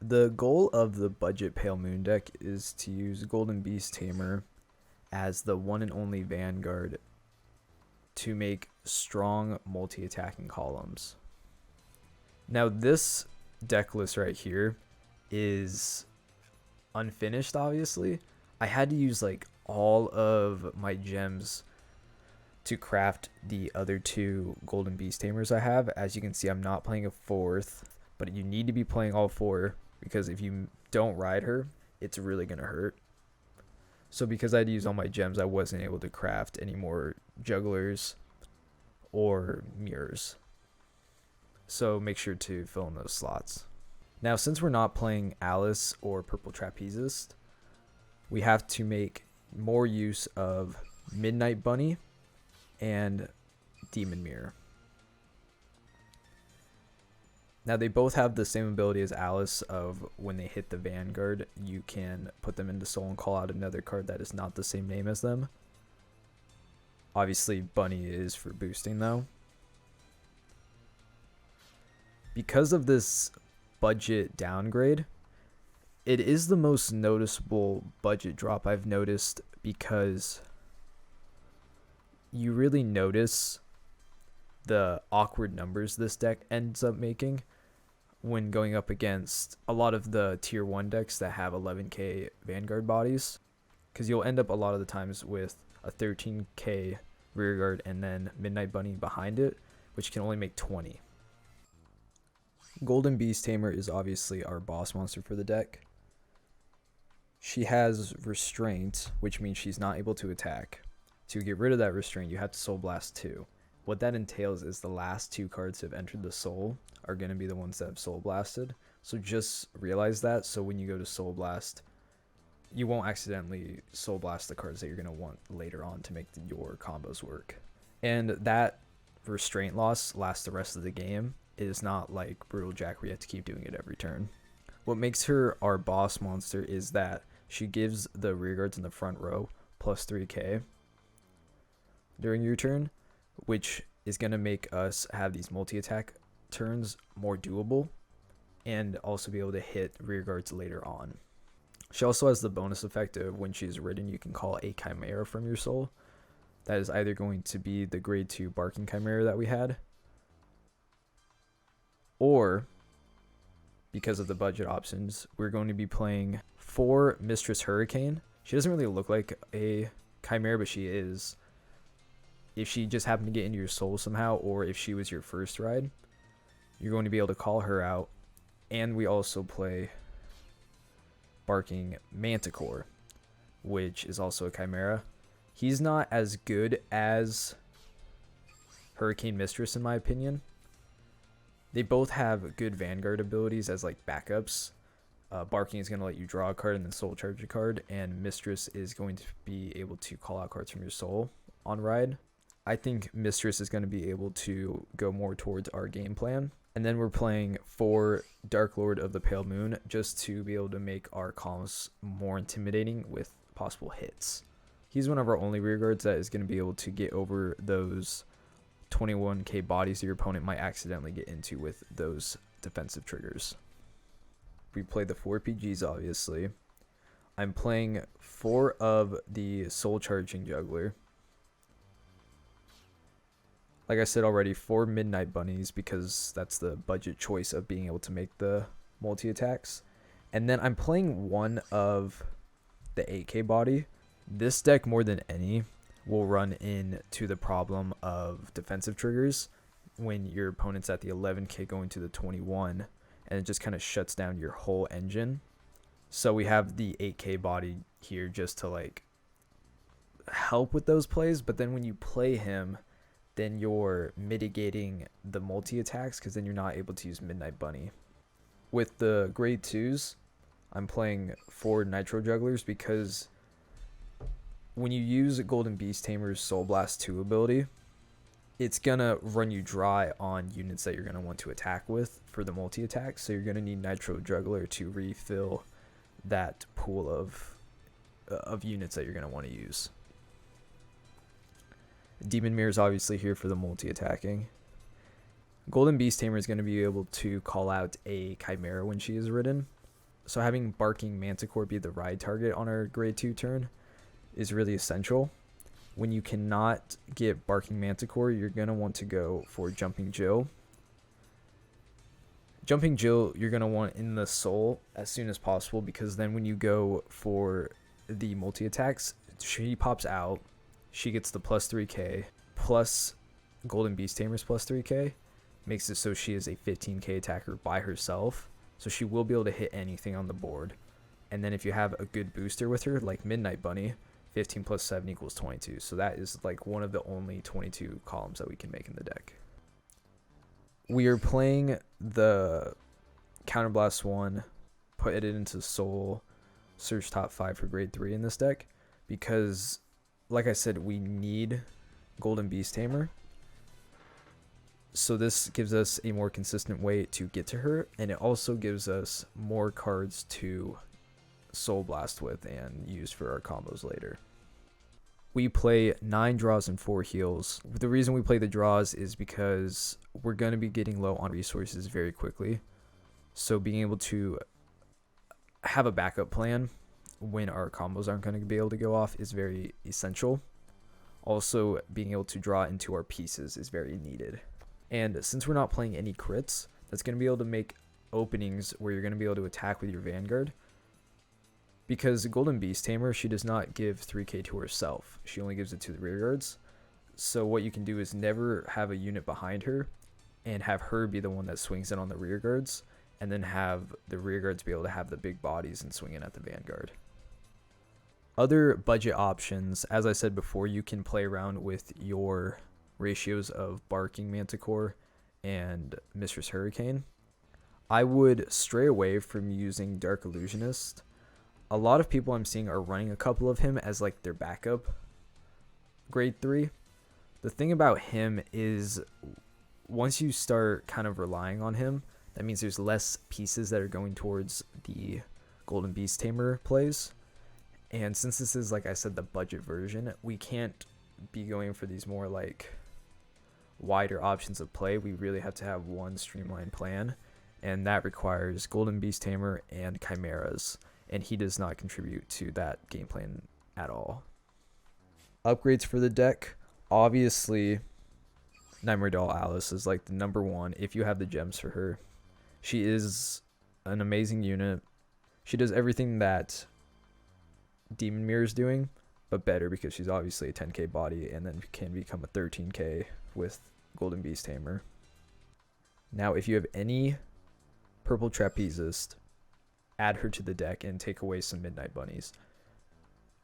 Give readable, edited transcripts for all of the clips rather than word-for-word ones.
The goal of the budget Pale Moon deck is to use Golden Beast Tamer as the one and only Vanguard to make strong multi-attacking columns. Now this deck list right here is unfinished, obviously. I had to use like all of my gems to craft the other two Golden Beast Tamers I have. As you can see, I'm not playing a fourth, but you need to be playing all four because if you don't ride her, it's really going to hurt. So because I had to use all my gems, I wasn't able to craft any more jugglers or mirrors. So make sure to fill in those slots. Now, since we're not playing Alice or Purple Trapezist, we have to make more use of Midnight Bunny and Demon Mirror. Now, they both have the same ability as Alice of when they hit the Vanguard, you can put them into Soul and call out another card that is not the same name as them. Obviously, Bunny is for boosting, though. Because of this budget downgrade, it is the most noticeable budget drop I've noticed because you really notice the awkward numbers this deck ends up making when going up against a lot of the tier 1 decks that have 11k Vanguard bodies, because you'll end up a lot of the times with a 13k rearguard and then Midnight Bunny behind it, which can only make 20. Golden Beast Tamer is obviously our boss monster for the deck. She has Restraint, which means she's not able to attack. To get rid of that Restraint, you have to Soul Blast 2. What that entails is the last 2 cards that have entered the Soul are going to be the ones that have Soul Blasted. So just realize that, so when you go to Soul Blast, you won't accidentally Soul Blast the cards that you're going to want later on to make your combos work. And that Restraint loss lasts the rest of the game. It is not like Brutal Jack where you have to keep doing it every turn. What makes her our boss monster is that she gives the rearguards in the front row plus 3k during your turn, which is going to make us have these multi-attack turns more doable and also be able to hit rearguards later on. She also has the bonus effect of when she's ridden, you can call a Chimera from your soul. That is either going to be the grade 2 Barking Chimera that we had, or because of the budget options, we're going to be playing 4 Mistress Hurricane. She doesn't really look like a Chimera, but she is. If she just happened to get into your soul somehow, or if she was your first ride, you're going to be able to call her out. And we also play Barking Manticore, which is also a Chimera. He's not as good as Hurricane Mistress in my opinion. They both have good Vanguard abilities as like backups. Barking is going to let you draw a card and then soul charge a card, and Mistress is going to be able to call out cards from your soul on ride. I think Mistress is going to be able to go more towards our game plan. And then we're playing 4 Dark Lord of the Pale Moon just to be able to make our columns more intimidating with possible hits. He's one of our only rearguards that is going to be able to get over those 21k bodies your opponent might accidentally get into with those defensive triggers. We play the 4 PGs, obviously. I'm playing 4 of the Soul Charging Juggler. Like I said already, 4 Midnight Bunnies because that's the budget choice of being able to make the multi-attacks. And then I'm playing 1 of the 8k body. This deck, more than any, will run into the problem of defensive triggers when your opponent's at the 11k going to the 21, and it just kind of shuts down your whole engine. So we have the 8k body here just to like help with those plays, but then when you play him, then you're mitigating the multi-attacks because then you're not able to use Midnight Bunny. With the grade 2s, I'm playing 4 Nitro Jugglers because when you use Golden Beast Tamer's Soul Blast 2 ability, it's going to run you dry on units that you're going to want to attack with for the multi-attack. So you're going to need Nitro Juggler to refill that pool of units that you're going to want to use. Demon Mirror is obviously here for the multi-attacking. Golden Beast Tamer is going to be able to call out a Chimera when she is ridden. So having Barking Manticore be the ride target on our grade 2 turn is really essential. When you cannot get Barking Manticore, you're going to want to go for Jumping Jill. Jumping Jill, you're going to want in the soul as soon as possible, because then when you go for the multi-attacks, she pops out, she gets the plus 3k, plus Golden Beast Tamer's plus 3k, makes it so she is a 15k attacker by herself, so she will be able to hit anything on the board. And then if you have a good booster with her, like Midnight Bunny, 15 plus 7 equals 22. So that is like one of the only 22 columns that we can make in the deck. We are playing the Counterblast 1, put it into Soul, search top 5 for grade 3 in this deck, because like I said, we need Golden Beast Tamer. So this gives us a more consistent way to get to her, and it also gives us more cards to Soul Blast with and use for our combos later. We play 9 draws and 4 heals. The reason we play the draws is because we're going to be getting low on resources very quickly. So being able to have a backup plan when our combos aren't going to be able to go off is very essential. Also, being able to draw into our pieces is very needed. And since we're not playing any crits, that's going to be able to make openings where you're going to be able to attack with your Vanguard. Because Golden Beast Tamer, she does not give 3k to herself. She only gives it to the rear guards. So what you can do is never have a unit behind her and have her be the one that swings in on the rear guards, and then have the rear guards be able to have the big bodies and swing in at the Vanguard. Other budget options, as I said before, you can play around with your ratios of Barking Manticore and Mistress Hurricane. I would stray away from using Dark Illusionist. A lot of people I'm seeing are running a couple of him as like their backup grade 3. The thing about him is once you start kind of relying on him, that means there's less pieces that are going towards the Golden Beast Tamer plays. And since this is, like I said, the budget version, we can't be going for these more like wider options of play. We really have to have one streamlined plan, and that requires Golden Beast Tamer and Chimeras. And he does not contribute to that game plan at all. Upgrades for the deck, obviously Nightmare Doll Alice is like the number one if you have the gems for her. She is an amazing unit. She does everything that Demon Mirror is doing, but better, because she's obviously a 10k body and then can become a 13k with Golden Beast Tamer. Now if you have any purple trapezist, add her to the deck and take away some Midnight Bunnies.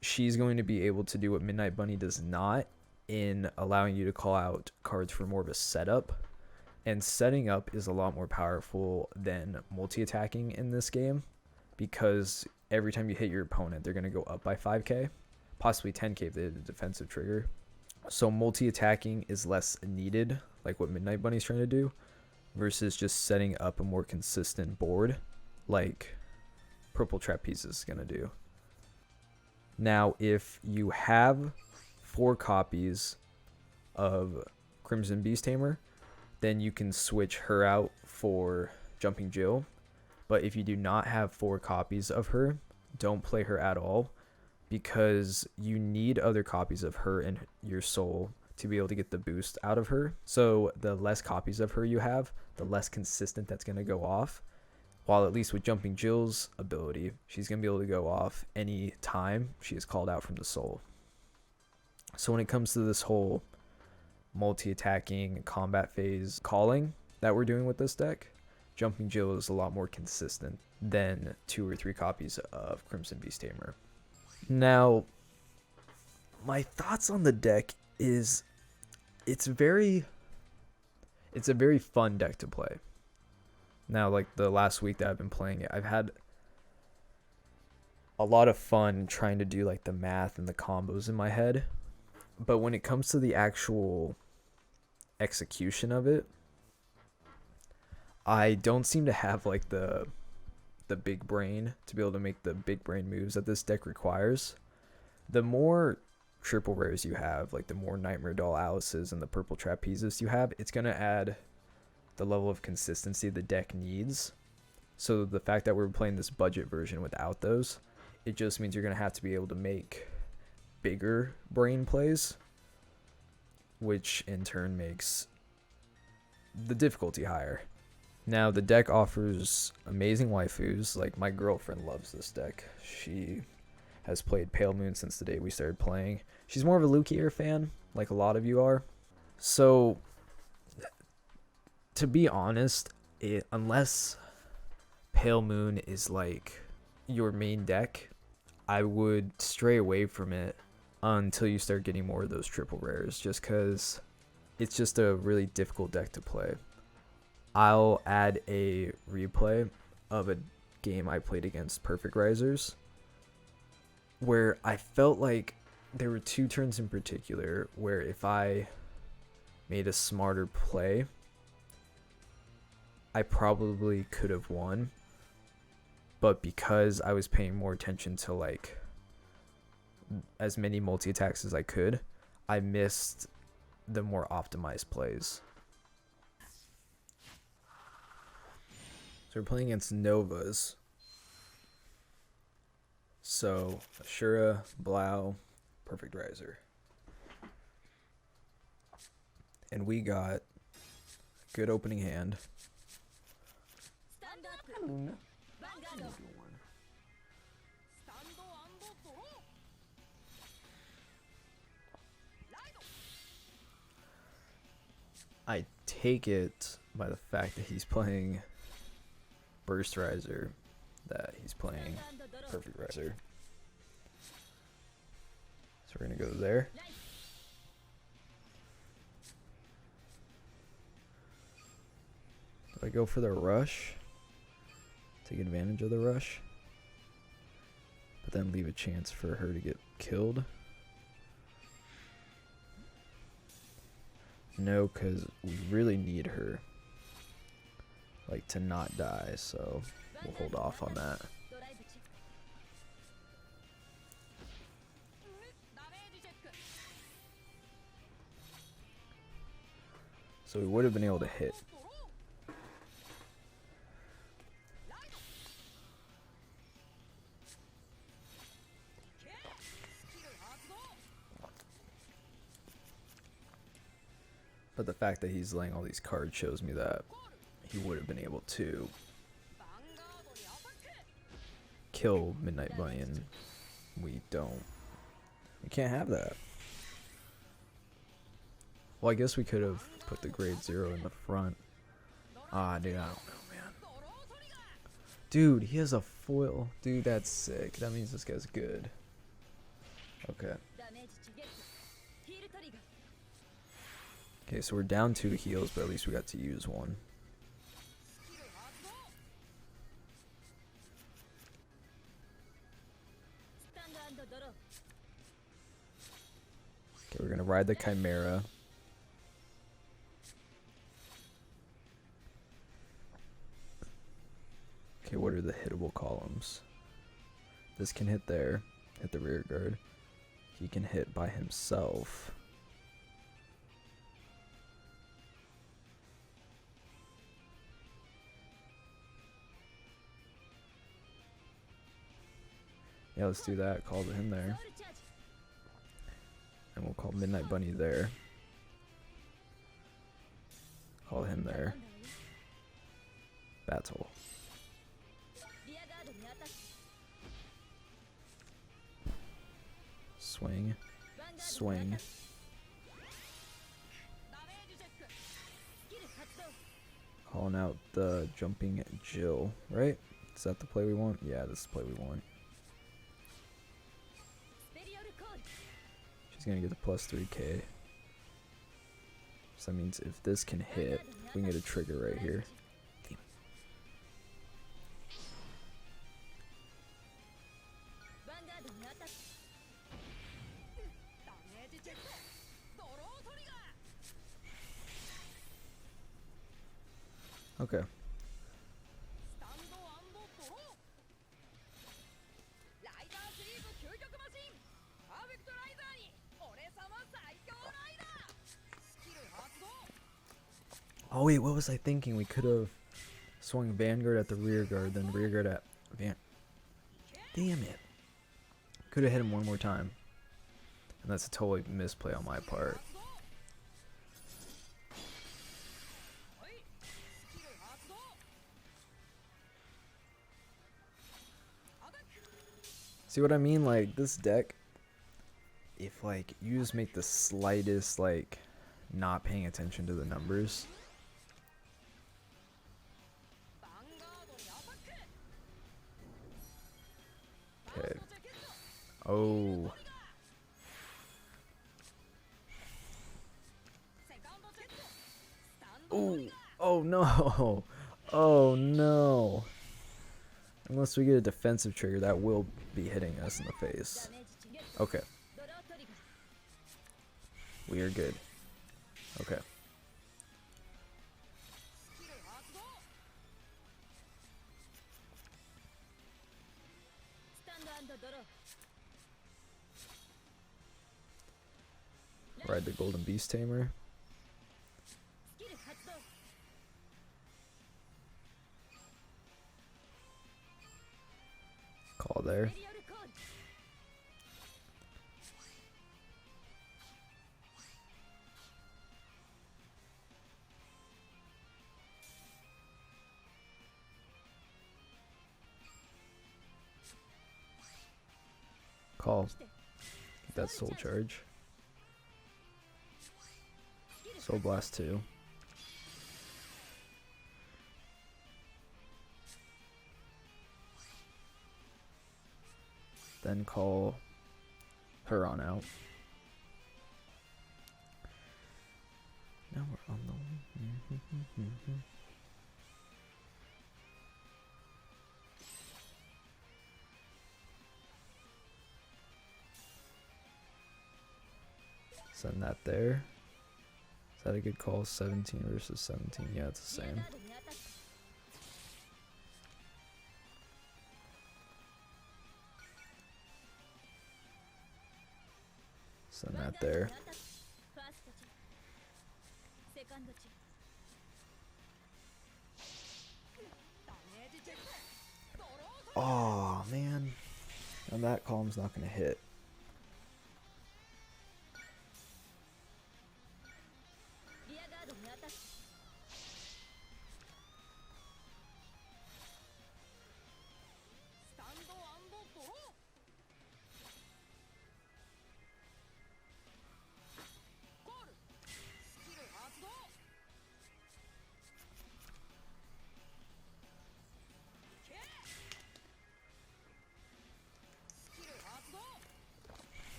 She's going to be able to do what Midnight Bunny does not, in allowing you to call out cards for more of a setup. And setting up is a lot more powerful than multi-attacking in this game, because every time you hit your opponent, they're going to go up by 5k, possibly 10k if they did a defensive trigger. So multi-attacking is less needed, like what Midnight Bunny's trying to do, versus just setting up a more consistent board like Purple Trapeze is going to do. Now, if you have 4 copies of Crimson Beast Tamer, then you can switch her out for Jumping Jill. But if you do not have 4 copies of her, don't play her at all, because you need other copies of her in your soul to be able to get the boost out of her. So the less copies of her you have, the less consistent that's going to go off. While at least with Jumping Jill's ability, she's going to be able to go off any time she is called out from the soul. So when it comes to this whole multi-attacking combat phase calling that we're doing with this deck, Jumping Jill is a lot more consistent than 2 or 3 copies of Crimson Beast Tamer. Now, my thoughts on the deck is it's a very fun deck to play. Now, like the last week that I've been playing it, I've had a lot of fun trying to do like the math and the combos in my head. But when it comes to the actual execution of it, I don't seem to have like the big brain to be able to make the big brain moves that this deck requires. The more triple rares you have, like the more Nightmare Doll Alices and the Purple Trapezist you have, it's going to add the level of consistency the deck needs. So the fact that we're playing this budget version without those, it just means you're going to have to be able to make bigger brain plays, which in turn makes the difficulty higher. Now the deck offers amazing waifus. Like, my girlfriend loves this deck. She has played Pale Moon since the day we started playing. She's more of a Lukier fan, like a lot of you are. So, to be honest, unless Pale Moon is like your main deck, I would stray away from it until you start getting more of those triple rares, just because it's just a really difficult deck to play. I'll add a replay of a game I played against Perfect Risers, where I felt like there were 2 turns in particular where if I made a smarter play, I probably could have won. But because I was paying more attention to like as many multi-attacks as I could, I missed the more optimized plays. So we're playing against Novas. So Ashura, Blau, Perfect Riser. And we got good opening hand. I take it by the fact that he's playing Burst Riser that he's playing Perfect Riser. So we're gonna go there. Do I go for the rush? Take advantage of the rush, but then leave a chance for her to get killed? No, because we really need her, like, to not die, so we'll hold off on that. So we would have been able to hit. But the fact that he's laying all these cards shows me that he would have been able to kill Midnight Bunny, and we don't. We can't have that. Well, I guess we could have put the grade 0 in the front. Ah, dude, I don't know, man. Dude, he has a foil. Dude, that's sick. That means this guy's good. Okay. Okay, so we're down 2 heals, but at least we got to use one. Okay, we're gonna ride the Chimera. Okay, what are the hittable columns? This can hit there, hit the rear guard. He can hit by himself. Yeah, let's do that. Call him there. And we'll call Midnight Bunny there. Call him there. Battle. Swing. Swing. Calling out the jumping Jill, right? Is that the play we want? Yeah, this is the play we want. She's gonna get the plus 3k. So that means if this can hit, we can get a trigger right here. Damn. Okay. Oh wait, what was I thinking? We could have swung Vanguard at the rear guard, then rear guard at Damn it. Could have hit him one more time. And that's a totally misplay on my part. See what I mean? Like, this deck, if, like, you just make the slightest, like, not paying attention to the numbers. Okay. Oh. Oh. Oh, no. Oh, no. Unless we get a defensive trigger, that will be hitting us in the face. Okay. We are good. Okay. Ride the Golden Beast Tamer. Call there. Call. That's Soul Charge. Soul Blast 2. Then call her on out. Now we're on the Send that there. Is that a good call? 17 versus 17. Yeah, it's the same. Send that there. Oh, man. And that column's not going to hit.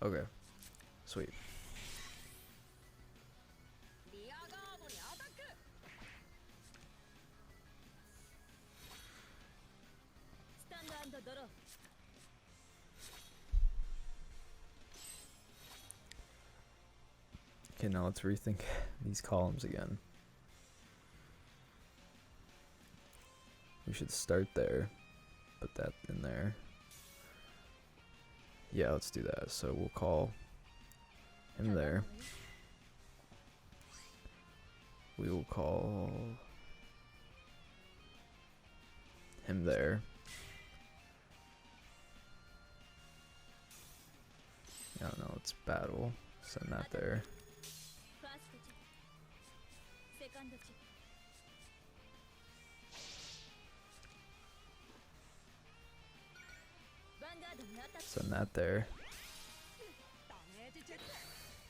Okay. Sweet. Okay, now let's rethink these columns again. We should start there. Put that in there. Yeah, let's do that. So we'll call him there. We will call him there. I don't know, it's battle. Send that there. Send that there.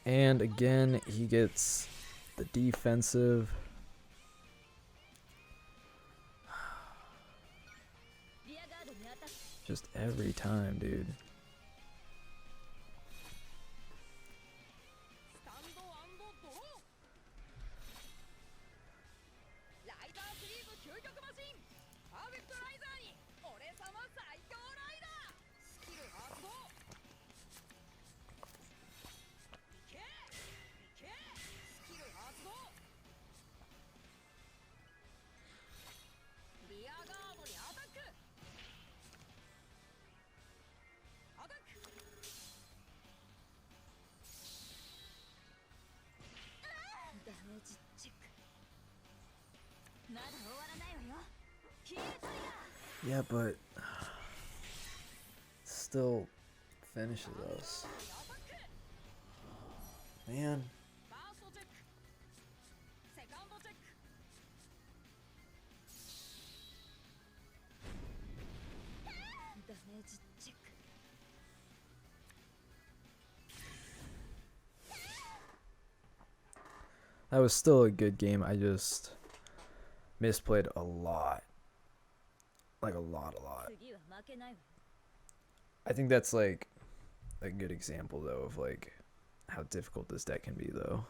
And again, he gets the defensive. Just every time, dude. Yeah, but still finishes us. Man. That was still a good game. I just misplayed a lot. Like a lot. I think that's like a good example though of like how difficult this deck can be though.